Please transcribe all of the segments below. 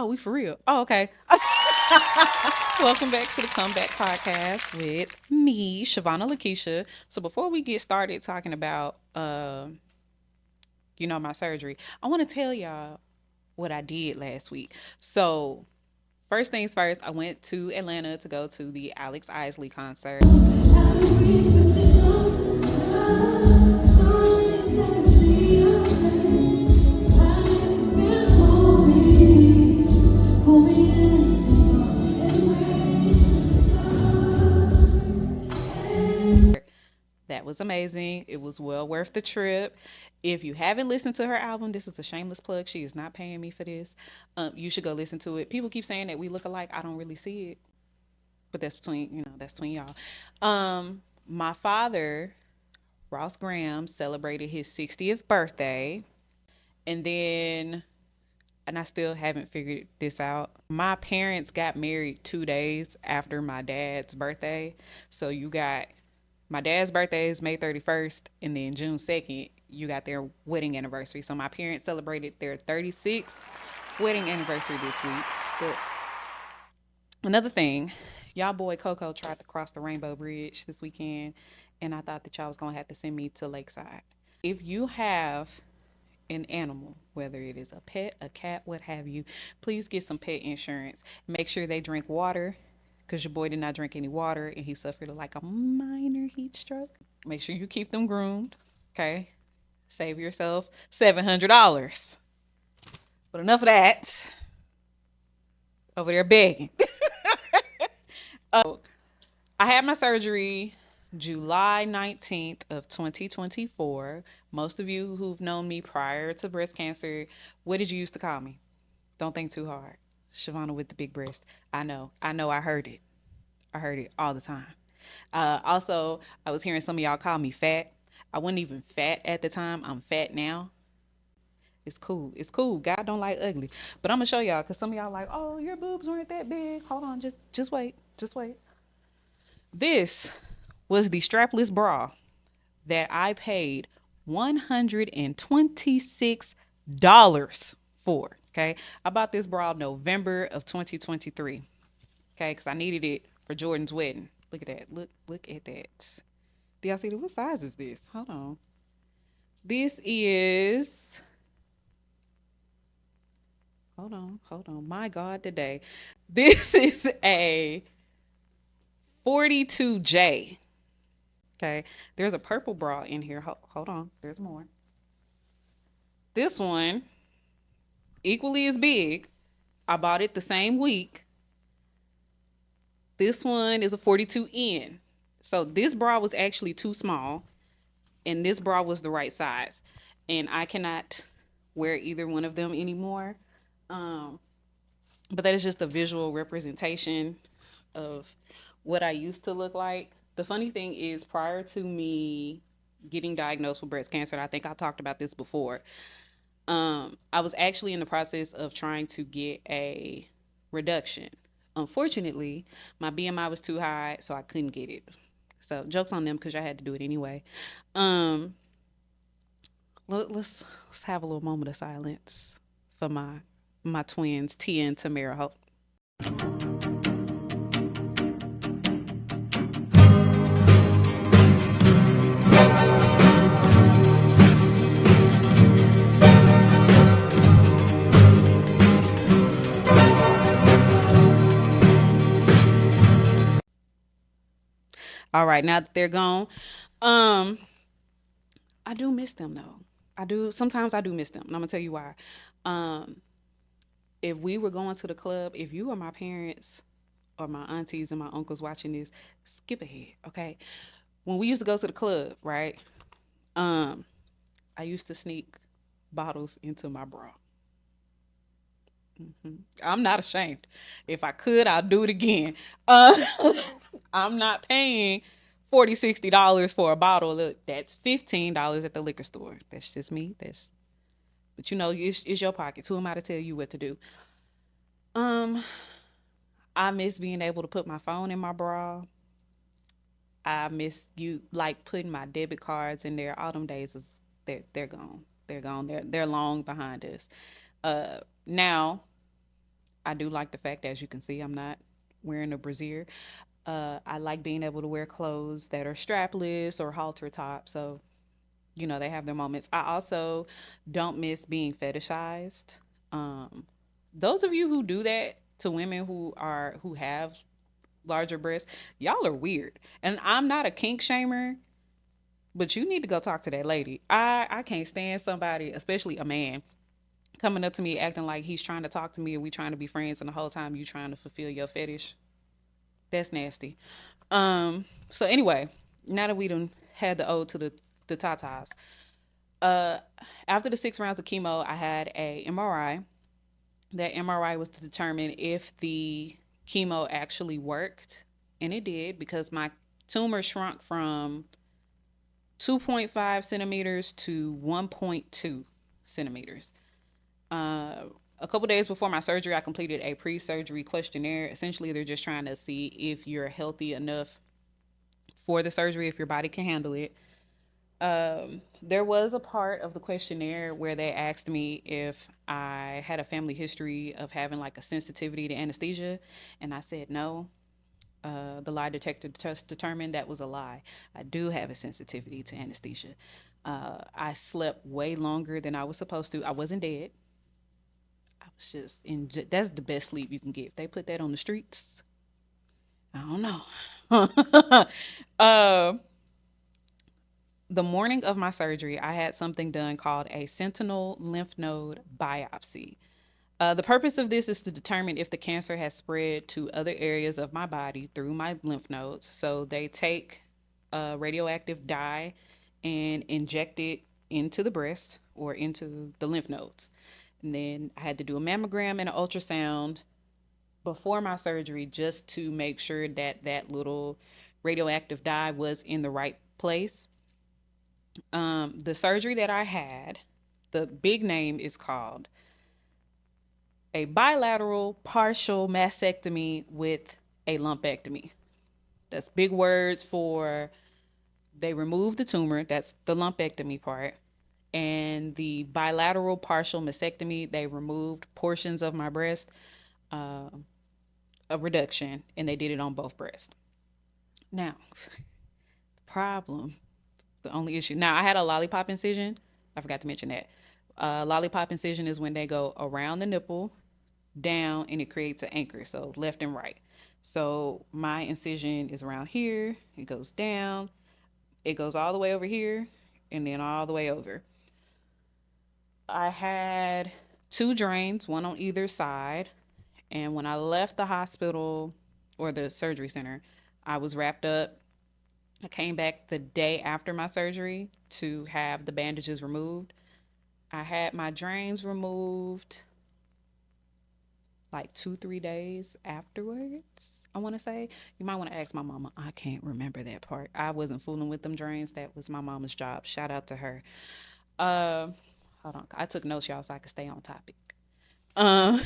Oh, we for real. Oh, okay. Welcome back to the Comeback Podcast with me, Shavona-Lakesha. So before we get started talking about my surgery, I want to tell y'all what I did last week. So first things first, I went to Atlanta to go to the Alex Isley concert. That was amazing. It was well worth the trip. If you haven't listened to her album, this is a shameless plug. She is not paying me for this. You should go listen to it. People keep saying that we look alike. I don't really see it, but that's between y'all. My father, Ross Graham, celebrated his 60th birthday, and then, and I still haven't figured this out. My parents got married 2 days after my dad's birthday, so you got my dad's birthday is May 31st, and then June 2nd, you got their wedding anniversary. So my parents celebrated their 36th wedding anniversary this week. But another thing, y'all boy Coco tried to cross the Rainbow Bridge this weekend, and I thought that y'all was gonna have to send me to Lakeside. If you have an animal, whether it is a pet, a cat, what have you, please get some pet insurance. Make sure they drink water, because your boy did not drink any water and he suffered like a minor heat stroke. Make sure you keep them groomed. Okay. Save yourself $700. But enough of that. Over there begging. I had my surgery July 19th of 2024. Most of you who've known me prior to breast cancer, what did you used to call me? Don't think too hard. Shavona with the big breast. I know. I heard it. I heard it all the time. Also, I was hearing some of y'all call me fat. I wasn't even fat at the time. I'm fat now. It's cool. It's cool. God don't like ugly. But I'm gonna show y'all because some of y'all like, oh, your boobs weren't that big. Hold on, just wait. Just wait. This was the strapless bra that I paid $126 for. Okay. I bought this bra November of 2023. Okay, because I needed it for Jordan's wedding. Look at that. Look at that. Do y'all see that? What size is this? Hold on. This is, hold on. My God, today. This is a 42J. Okay. There's a purple bra in here. Hold on. There's more. This one, equally as big. I bought it the same week. This one is a 42N. So this bra was actually too small, and this bra was the right size. And I cannot wear either one of them anymore. Um, but that is just a visual representation of what I used to look like. The funny thing is, prior to me getting diagnosed with breast cancer, and I think I talked about this before, I was actually in the process of trying to get a reduction. Unfortunately, my BMI was too high, so I couldn't get it. So jokes on them because I had to do it anyway. Um, let's have a little moment of silence for my twins, Tia and Tamara. Hope. All right, now that they're gone, um, I do miss them though. I do. Sometimes I do miss them, and I'm gonna tell you why. Um, if we were going to the club, if you or my parents or my aunties and my uncles watching this, skip ahead, okay? When we used to go to the club, right? Um, I used to sneak bottles into my bra. I'm not ashamed. If I could, I'll do it again. Uh, I'm not paying $40, $60 for a bottle. Look, that's $15 at the liquor store. That's just me. But it's your pockets. Who am I to tell you what to do? Um, I miss being able to put my phone in my bra. I miss you like putting my debit cards in there. Autumn days is they're gone. They're gone. They're long behind us. Now I do like the fact, as you can see, I'm not wearing a brassiere. I like being able to wear clothes that are strapless or halter top. So, they have their moments. I also don't miss being fetishized. Um, those of you who do that to women who have larger breasts, y'all are weird. And I'm not a kink shamer, but you need to go talk to that lady. I can't stand somebody, especially a man, coming up to me acting like he's trying to talk to me and we trying to be friends, and the whole time you trying to fulfill your fetish. That's nasty. So anyway, now that we done had the ode to the tatas, uh, after the 6 rounds of chemo, I had a MRI. That MRI was to determine if the chemo actually worked, and it did because my tumor shrunk from 2.5 centimeters to 1.2 centimeters. Uh, a couple days before my surgery, I completed a pre-surgery questionnaire. Essentially, they're just trying to see if you're healthy enough for the surgery, if your body can handle it. There was a part of the questionnaire where they asked me if I had a family history of having like a sensitivity to anesthesia, and I said no. The lie detector test determined that was a lie. I do have a sensitivity to anesthesia. I slept way longer than I was supposed to. I wasn't dead. I was just in. That's the best sleep you can get. If they put that on the streets, I don't know. uh, the morning of my surgery, I had something done called a sentinel lymph node biopsy. The purpose of this is to determine if the cancer has spread to other areas of my body through my lymph nodes. So they take a radioactive dye and inject it into the breast or into the lymph nodes. And then I had to do a mammogram and an ultrasound before my surgery just to make sure that that little radioactive dye was in the right place. The surgery that I had, the big name is called a bilateral partial mastectomy with a lumpectomy. That's big words for they removed the tumor, that's the lumpectomy part. And the bilateral partial mastectomy, they removed portions of my breast, uh, a reduction, and they did it on both breasts. Now, problem, the only issue. Now, I had a lollipop incision. I forgot to mention that. Lollipop incision is when they go around the nipple down and it creates an anchor, so left and right. So my incision is around here, it goes down, it goes all the way over here, and then all the way over. I had two drains, one on either side, and when I left the hospital or the surgery center, I was wrapped up. I came back the day after my surgery to have the bandages removed. I had my drains removed like 2, 3 days afterwards. I want to say you might want to ask my mama. I can't remember that part. I wasn't fooling with them drains. That was my mama's job. Shout out to her. Uh, Hold on. I took notes, y'all, so I could stay on topic. Um,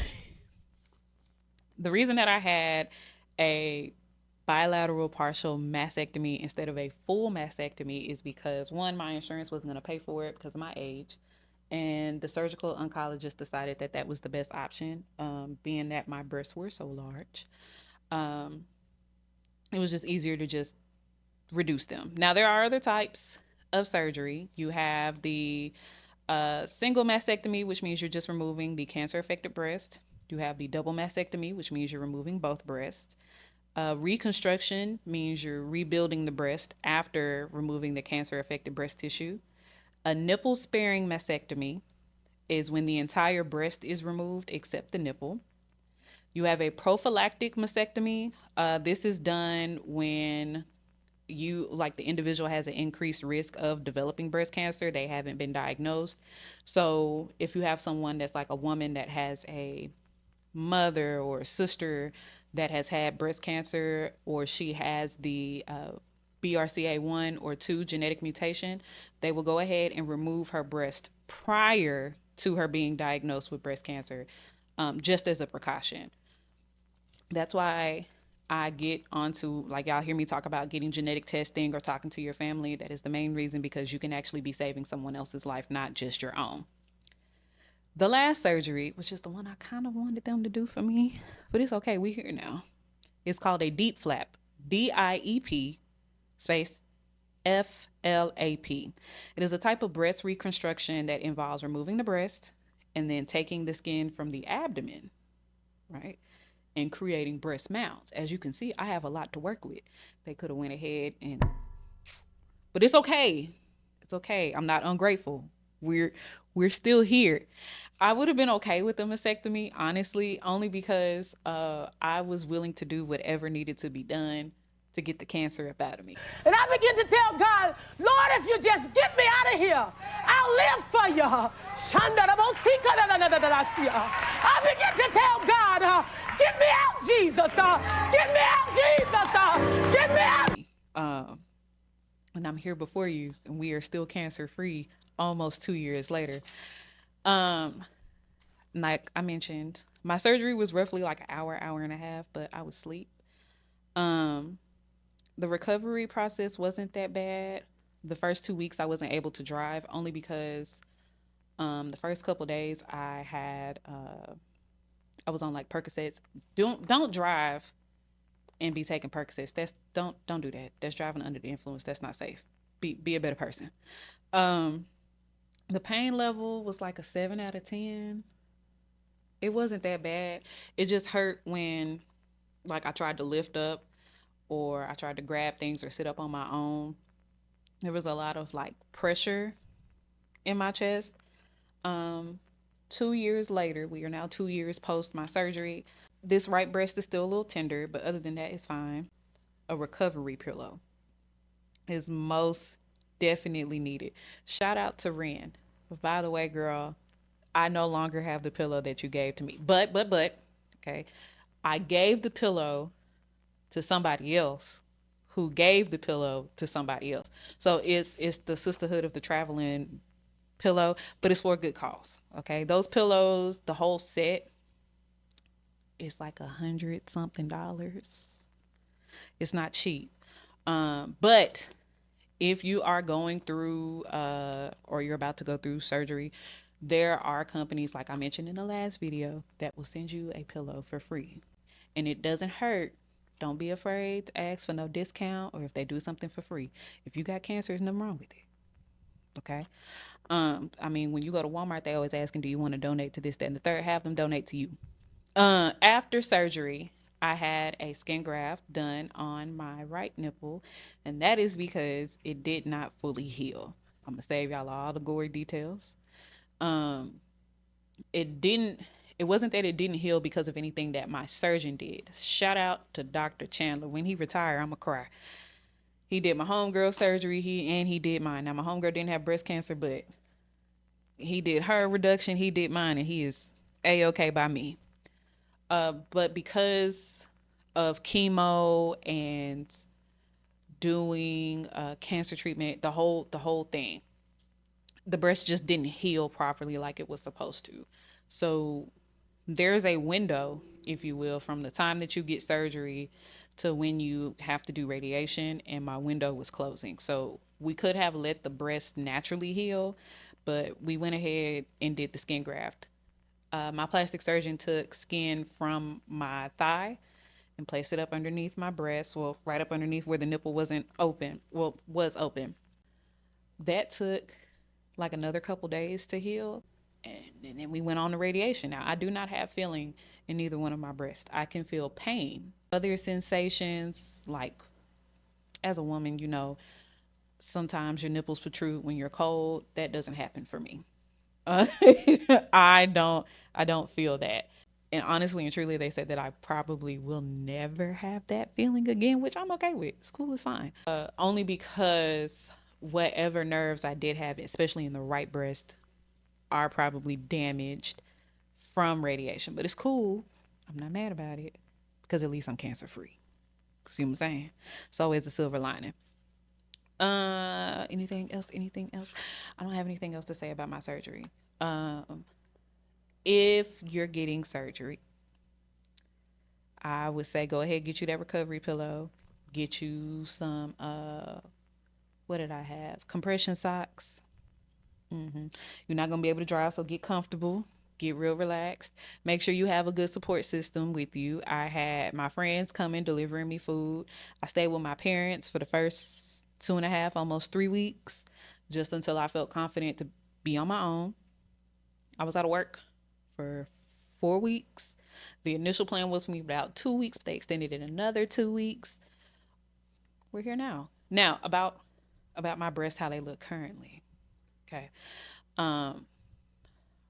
the reason that I had a bilateral partial mastectomy instead of a full mastectomy is because one, my insurance wasn't going to pay for it because of my age, and the surgical oncologist decided that that was the best option, being that my breasts were so large. Um, it was just easier to just reduce them. Now there are other types of surgery. You have the single mastectomy, which means you're just removing the cancer affected breast. You have the double mastectomy, which means you're removing both breasts. Reconstruction means you're rebuilding the breast after removing the cancer affected breast tissue. A nipple sparing mastectomy is when the entire breast is removed except the nipple. You have a prophylactic mastectomy. This is done when the individual has an increased risk of developing breast cancer. They haven't been diagnosed. So if you have someone that's like a woman that has a mother or a sister that has had breast cancer, or she has the BRCA1 or 2 genetic mutation, they will go ahead and remove her breast prior to her being diagnosed with breast cancer, just as a precaution. That's why I get onto, like, y'all hear me talk about getting genetic testing or talking to your family. That is the main reason, because you can actually be saving someone else's life, not just your own. The last surgery, which is the one I kind of wanted them to do for me, but it's okay. We here now. It's called a deep flap. DIEP space FLAP. It is a type of breast reconstruction that involves removing the breast and then taking the skin from the abdomen, right? And creating breast mounds. As you can see, I have a lot to work with. They could have went ahead and, but it's okay. It's okay. I'm not ungrateful. We're we're still here. I would have been okay with the mastectomy, honestly, only because I was willing to do whatever needed to be done to get the cancer up out of me. And I begin to tell God, Lord, if you just get me out of here, I'll live for you. I begin to tell God, get me out, Jesus. Get me out, Jesus. Get me out. And I'm here before you, and we are still cancer free almost 2 years later. Um, like I mentioned, my surgery was roughly like an hour, hour and a half, but I was asleep. Um, the recovery process wasn't that bad. The first 2 weeks I wasn't able to drive only because the first couple days I was on like Percocets. Don't drive and be taking Percocets. That's don't do that. That's driving under the influence. That's not safe. Be a better person. Um, the pain level was like a 7 out of 10. It wasn't that bad. It just hurt when like I tried to lift up or I tried to grab things or sit up on my own. There was a lot of like pressure in my chest. Um, 2 years later, we are now 2 years post my surgery. This right breast is still a little tender, but other than that, it's fine. A recovery pillow is most definitely needed. Shout out to Ren. But by the way, girl, I no longer have the pillow that you gave to me. But, okay, I gave the pillow to somebody else who gave the pillow to somebody else. So it's the sisterhood of the traveling pillow, but it's for a good cause. Okay, those pillows, the whole set, is like $100 something. It's not cheap. But if you are going through or you're about to go through surgery, there are companies like I mentioned in the last video that will send you a pillow for free, and it doesn't hurt. Don't be afraid to ask for no discount or if they do something for free. If you got cancer, there's nothing wrong with it. Okay. I mean, when you go to Walmart, they always asking, "Do you want to donate to this, that, and the third?" Have them donate to you. After surgery, I had a skin graft done on my right nipple, and that is because it did not fully heal. I'm gonna save y'all all the gory details. Um, it didn't. It wasn't that it didn't heal because of anything that my surgeon did. Shout out to Dr. Chandler. When he retired, I'ma cry. He did my homegirl surgery. He did mine. Now my homegirl didn't have breast cancer, but he did her reduction. He did mine, and he is a-okay by me. But because of chemo and doing cancer treatment, the whole thing, the breast just didn't heal properly like it was supposed to. So there's a window, if you will, from the time that you get surgery to when you have to do radiation, and my window was closing. So we could have let the breast naturally heal, but we went ahead and did the skin graft. My plastic surgeon took skin from my thigh and placed it up underneath my breast, well, right up underneath where the nipple wasn't open, well, was open. That took like another couple days to heal. And then we went on to radiation. Now, I do not have feeling in either one of my breasts. I can feel pain. Other sensations, like as a woman, sometimes your nipples protrude when you're cold. That doesn't happen for me. Uh, I don't I don't feel that. And honestly and truly, they said that I probably will never have that feeling again, which I'm okay with. School is fine. Only because whatever nerves I did have, especially in the right breast, are probably damaged from radiation. But it's cool. I'm not mad about it because at least I'm cancer free. See what I'm saying? It's always a silver lining. Anything else? Anything else? I don't have anything else to say about my surgery. Um, if you're getting surgery, I would say go ahead, get you that recovery pillow, get you some what did I have? Compression socks. You're not gonna be able to drive, so get comfortable. Get real relaxed. Make sure you have a good support system with you. I had my friends coming delivering me food. I stayed with my parents for the first 2.5, almost 3 weeks, just until I felt confident to be on my own. I was out of work for 4 weeks. The initial plan was for me about 2 weeks, but they extended it another 2 weeks. We're here now. Now about my breasts, how they look currently. Okay. Um,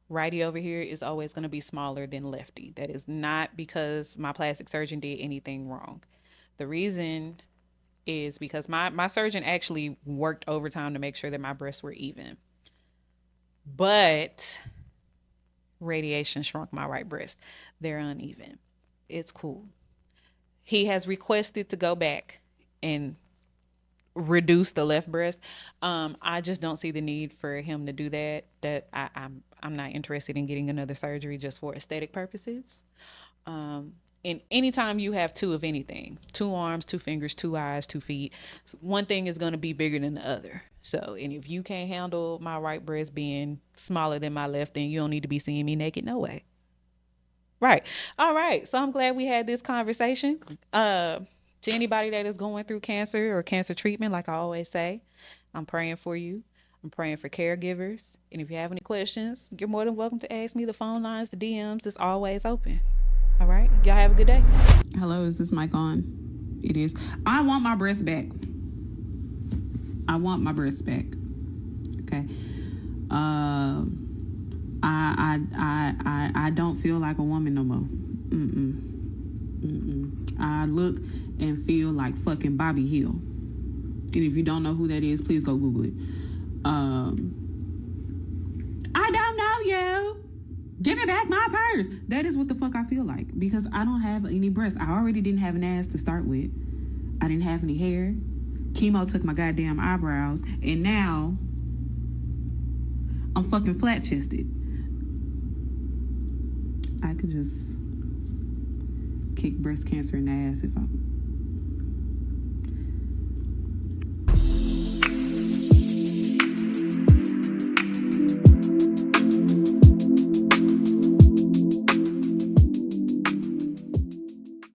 righty over here is always going to be smaller than lefty. That is not because my plastic surgeon did anything wrong. The reason is because my surgeon actually worked overtime to make sure that my breasts were even. But radiation shrunk my right breast. They're uneven. It's cool. He has requested to go back and reduce the left breast. I just don't see the need for him to do that. I'm not interested in getting another surgery just for aesthetic purposes. And anytime you have two of anything, two arms, two fingers, two eyes, 2 feet, one thing is going to be bigger than the other. So, and if you can't handle my right breast being smaller than my left, then you don't need to be seeing me naked. No way. Right. All right. So I'm glad we had this conversation. To anybody that is going through cancer or cancer treatment, like I always say, I'm praying for you. I'm praying for caregivers. And if you have any questions, you're more than welcome to ask me. The phone lines, the DMs is always open. All right. Y'all have a good day. Hello, is this mic on? It is. I want my breast back. I want my breast back. Okay. I don't feel like a woman no more. I look and feel like fucking Bobby Hill. And if you don't know who that is, please go Google it. I don't know you. Give me back my purse. That is what the fuck I feel like. Because I don't have any breasts. I already didn't have an ass to start with. I didn't have any hair. Chemo took my goddamn eyebrows. And now I'm fucking flat-chested. I could just kick breast cancer in the ass if I